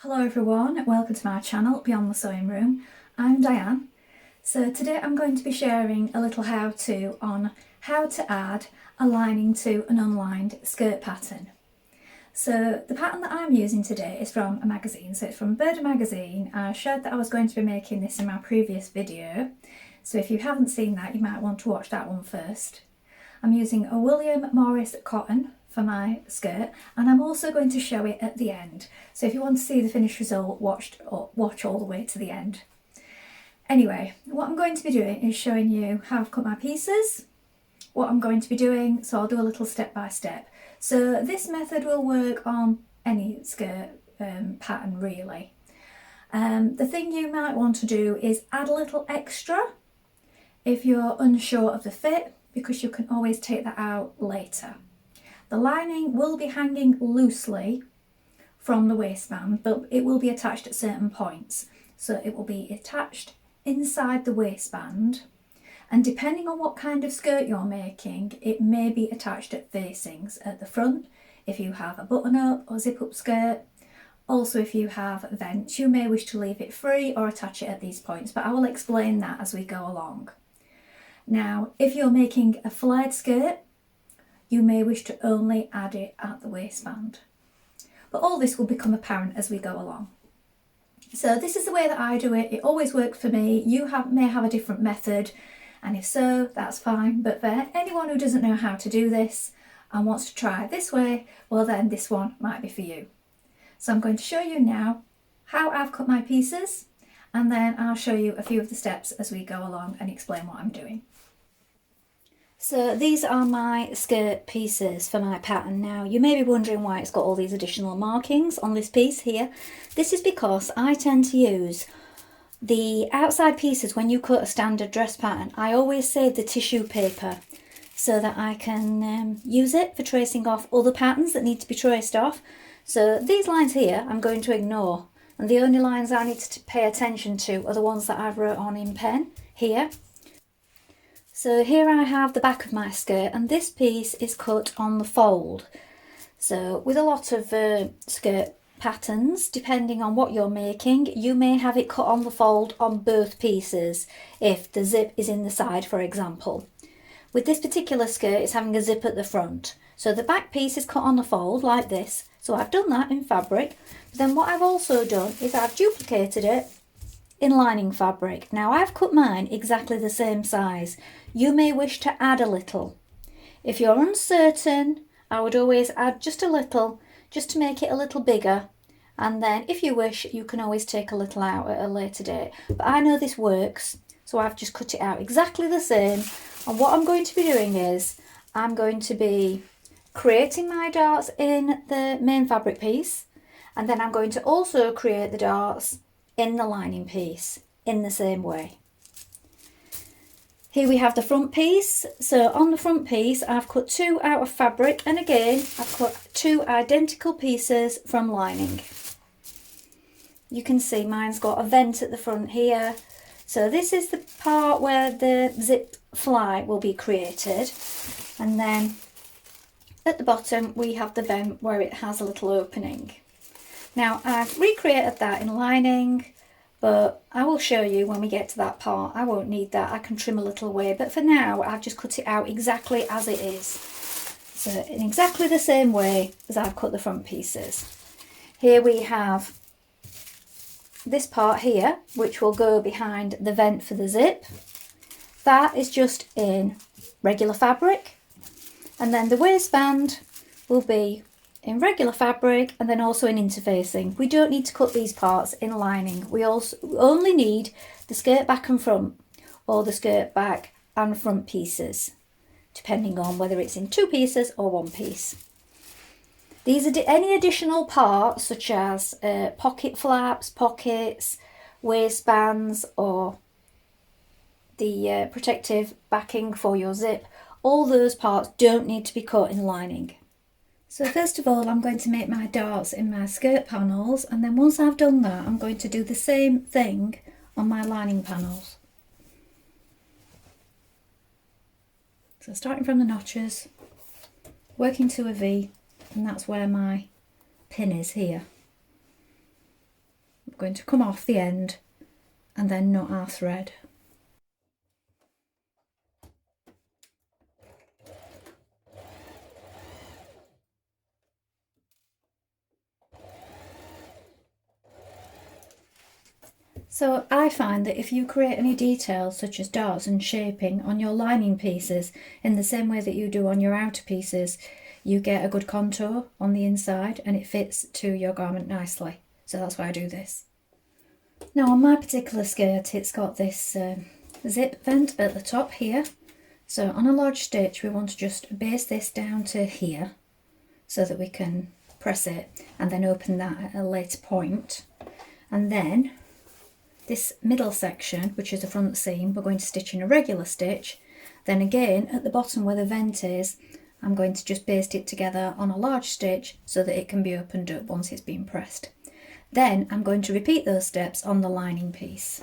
Hello everyone, welcome to my channel Beyond the Sewing Room. I'm Diane. So today I'm going to be sharing a little how-to on how to add a lining to an unlined skirt pattern. So the pattern that I'm using today is from a magazine, so it's from Burda magazine. I shared that I was going to be making this in my previous video, so if you haven't seen that you might want to watch that one first. I'm using a William Morris cotton for my skirt, and I'm also going to show it at the end. So if you want to see the finished result, watch all the way to the end. Anyway, what I'm going to be doing is showing you how I've cut my pieces, what I'm going to be doing, so I'll do a little step by step. So this method will work on any skirt pattern really. The thing you might want to do is add a little extra if you're unsure of the fit, because you can always take that out later. The lining will be hanging loosely from the waistband, but it will be attached at certain points. So it will be attached inside the waistband, and depending on what kind of skirt you're making, it may be attached at facings at the front if you have a button-up or zip-up skirt. Also, if you have vents, you may wish to leave it free or attach it at these points, but I will explain that as we go along. Now, if you're making a flared skirt, you may wish to only add it at the waistband. But all this will become apparent as we go along. So this is the way that I do it. It always works for me. You may have a different method, and if so, that's fine. But for anyone who doesn't know how to do this and wants to try it this way, well then this one might be for you. So I'm going to show you now how I've cut my pieces, and then I'll show you a few of the steps as we go along and explain what I'm doing. So these are my skirt pieces for my pattern. Now you may be wondering why it's got all these additional markings on this piece here. This is because I tend to use the outside pieces when you cut a standard dress pattern. I always save the tissue paper so that I can use it for tracing off other patterns that need to be traced off. So these lines here I'm going to ignore, and the only lines I need to pay attention to are the ones that I've wrote on in pen here. So here I have the back of my skirt, and this piece is cut on the fold. So with a lot of skirt patterns, depending on what you're making, you may have it cut on the fold on both pieces if the zip is in the side, for example. With this particular skirt, it's having a zip at the front. So the back piece is cut on the fold like this. So I've done that in fabric. But then what I've also done is I've duplicated it in lining fabric. Now I've cut mine exactly the same size. You may wish to add a little. If you're uncertain, I would always add just a little, just to make it a little bigger, and then if you wish you can always take a little out at a later date. But I know this works, so I've just cut it out exactly the same. And what I'm going to be doing is I'm going to be creating my darts in the main fabric piece, and then I'm going to also create the darts in the lining piece in the same way. Here we have the front piece. So on the front piece I've cut two out of fabric, and again I've cut two identical pieces from lining. You can see mine's got a vent at the front here. So this is the part where the zip fly will be created, and then at the bottom we have the vent where it has a little opening. Now I've recreated that in lining, but I will show you when we get to that part. I won't need that, I can trim a little away, but for now I've just cut it out exactly as it is. So in exactly the same way as I've cut the front pieces. Here we have this part here, which will go behind the vent for the zip. That is just in regular fabric, and then the waistband will be in regular fabric and then also in interfacing. We don't need to cut these parts in lining. We only need the skirt back and front, or the skirt back and front pieces, depending on whether it's in two pieces or one piece. These are any additional parts such as pocket flaps, pockets, waistbands, or the protective backing for your zip. All those parts don't need to be cut in lining. So first of all I'm going to make my darts in my skirt panels, and then once I've done that I'm going to do the same thing on my lining panels. So starting from the notches, working to a V, and that's where my pin is here. going to come off the end and then knot our thread. So I find that if you create any details such as dots and shaping on your lining pieces in the same way that you do on your outer pieces, you get a good contour on the inside and it fits to your garment nicely. So that's why I do this. Now on my particular skirt, it's got this zip vent at the top here. So on a large stitch we want to just baste this down to here so that we can press it and then open that at a later point. And then this middle section, which is the front seam, we're going to stitch in a regular stitch. Then again at the bottom where the vent is, I'm going to just baste it together on a large stitch so that it can be opened up once it's been pressed. Then I'm going to repeat those steps on the lining piece.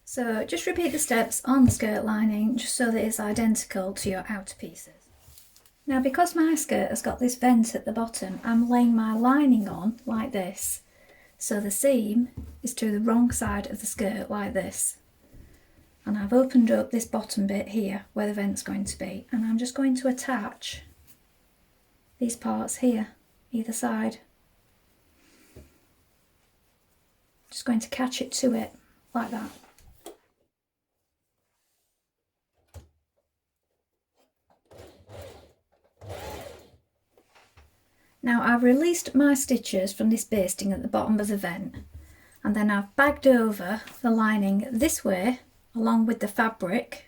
So just repeat the steps on the skirt lining just so that it's identical to your outer pieces. Now because my skirt has got this vent at the bottom, I'm laying my lining on like this. So the seam is to the wrong side of the skirt like this. And I've opened up this bottom bit here where the vent's going to be, and I'm just going to attach these parts here, either side. Just going to catch it to it like that. Now I've released my stitches from this basting at the bottom of the vent, and then I've bagged over the lining this way along with the fabric,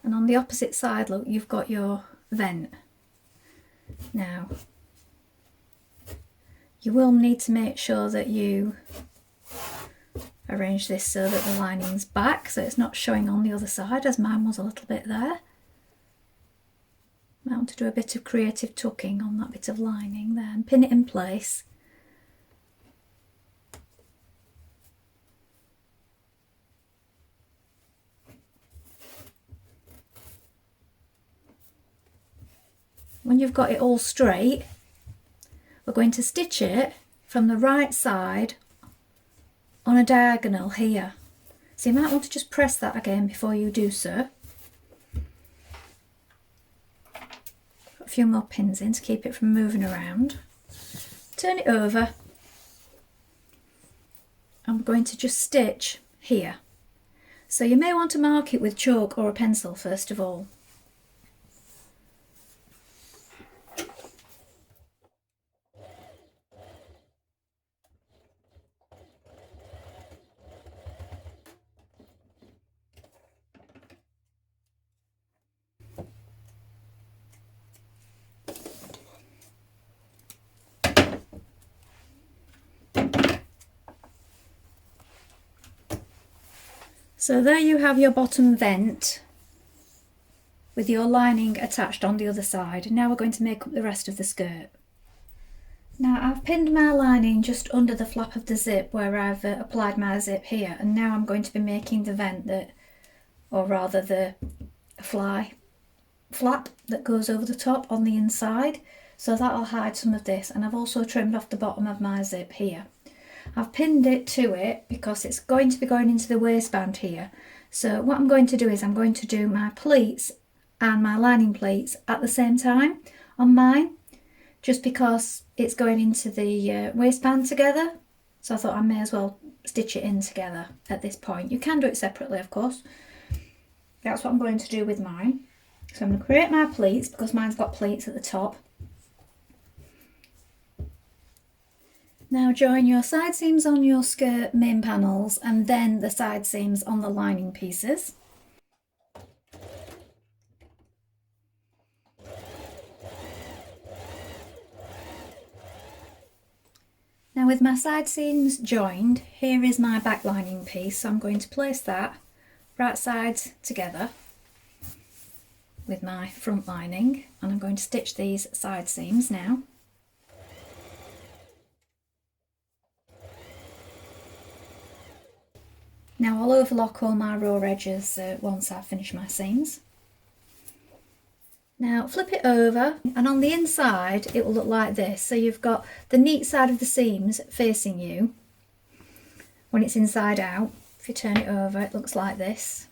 and on the opposite side, look, you've got your vent. Now you will need to make sure that you arrange this so that the lining's back so it's not showing on the other side, as mine was a little bit there. I want to do a bit of creative tucking on that bit of lining there and pin it in place. When you've got it all straight, we're going to stitch it from the right side on a diagonal here. So you might want to just press that again before you do so. Put a few more pins in to keep it from moving around. Turn it over. And we're going to just stitch here. So you may want to mark it with chalk or a pencil first of all. So there you have your bottom vent with your lining attached on the other side. Now we're going to make up the rest of the skirt. Now I've pinned my lining just under the flap of the zip where I've applied my zip here, and now I'm going to be making the vent that, or rather the flap that goes over the top on the inside, so that'll hide some of this. And I've also trimmed off the bottom of my zip here. I've pinned it to it because it's going to be going into the waistband here. So what I'm going to do is I'm going to do my pleats and my lining pleats at the same time on mine, just because it's going into the waistband together. So I thought I may as well stitch it in together at this point. You can do it separately, of course. That's what I'm going to do with mine. So I'm going to create my pleats because mine's got pleats at the top. Now join your side seams on your skirt main panels and then the side seams on the lining pieces. Now with my side seams joined, here is my back lining piece, so I'm going to place that right sides together with my front lining, and I'm going to stitch these side seams now. Now I'll overlock all my raw edges once I've finished my seams. Now flip it over, and on the inside it will look like this. So you've got the neat side of the seams facing you when it's inside out. If you turn it over, it looks like this.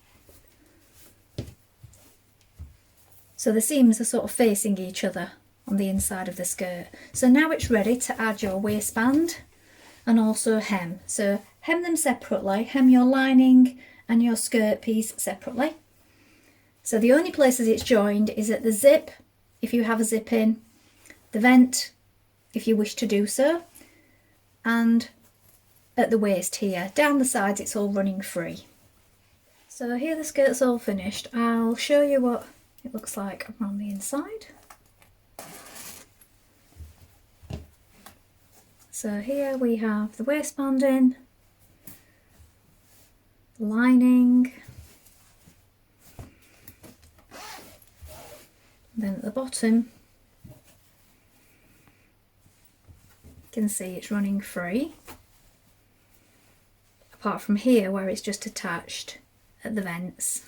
So the seams are sort of facing each other on the inside of the skirt. So now it's ready to add your waistband and also hem. So hem them separately, hem your lining and your skirt piece separately. So the only places it's joined is at the zip, if you have a zip in, the vent, if you wish to do so, and at the waist here. Down the sides it's all running free. So here the skirt's all finished. I'll show you what it looks like around the inside. So here we have the waistband in, the lining, then at the bottom you can see it's running free, apart from here where it's just attached at the vents.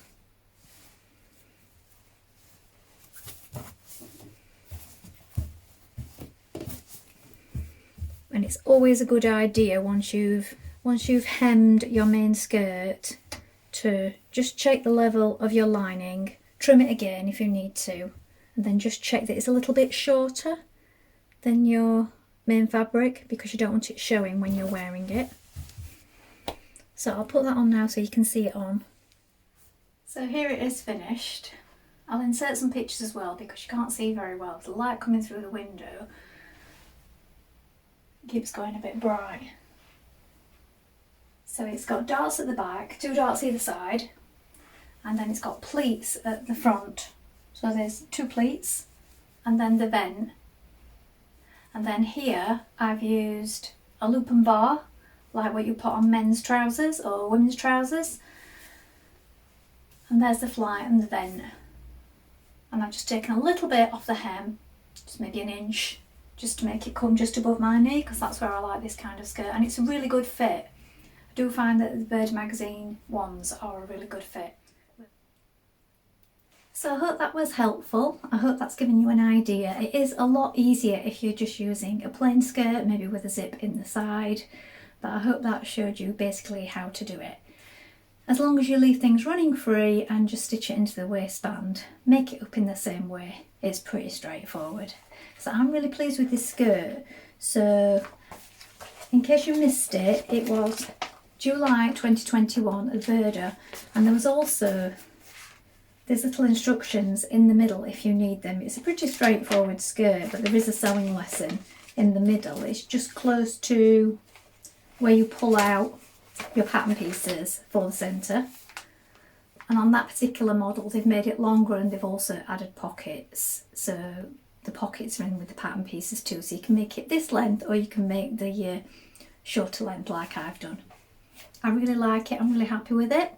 And it's always a good idea once you've hemmed your main skirt to just check the level of your lining, trim it again if you need to, and then just check that it's a little bit shorter than your main fabric, because you don't want it showing when you're wearing it. So I'll put that on now so you can see it on. So here it is finished. I'll insert some pictures as well because you can't see very well. The light coming through the window keeps going a bit bright. So it's got darts at the back, 2 darts either side, and then it's got pleats at the front. So there's 2 pleats and then the vent. And then here I've used a loop and bar, like what you put on men's trousers or women's trousers. And there's the fly and the vent. And I've just taken a little bit off the hem, just maybe an inch, just to make it come just above my knee, because that's where I like this kind of skirt, and it's a really good fit. I do find that the Burda magazine ones are a really good fit. So I hope that was helpful. I hope that's given you an idea. It is a lot easier if you're just using a plain skirt, maybe with a zip in the side, but I hope that showed you basically how to do it. As long as you leave things running free and just stitch it into the waistband, make it up in the same way, it's pretty straightforward. So I'm really pleased with this skirt. So in case you missed it, it was July 2021 at Burda, and there was also there's little instructions in the middle if you need them. It's a pretty straightforward skirt, but there is a sewing lesson in the middle. It's just close to where you pull out your pattern pieces for the centre. And on that particular model they've made it longer, and they've also added pockets. So the pockets are in with the pattern pieces too, so you can make it this length or you can make the shorter length like I've done. I really like it, I'm really happy with it.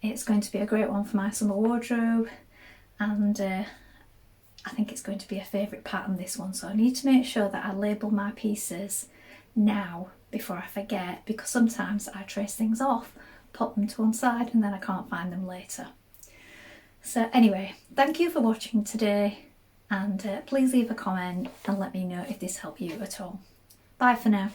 It's going to be a great one for my summer wardrobe, and I think it's going to be a favourite pattern, this one. So I need to make sure that I label my pieces now before I forget, because sometimes I trace things off, pop them to one side, and then I can't find them later. So anyway, thank you for watching today, and please leave a comment and let me know if this helped you at all. Bye for now.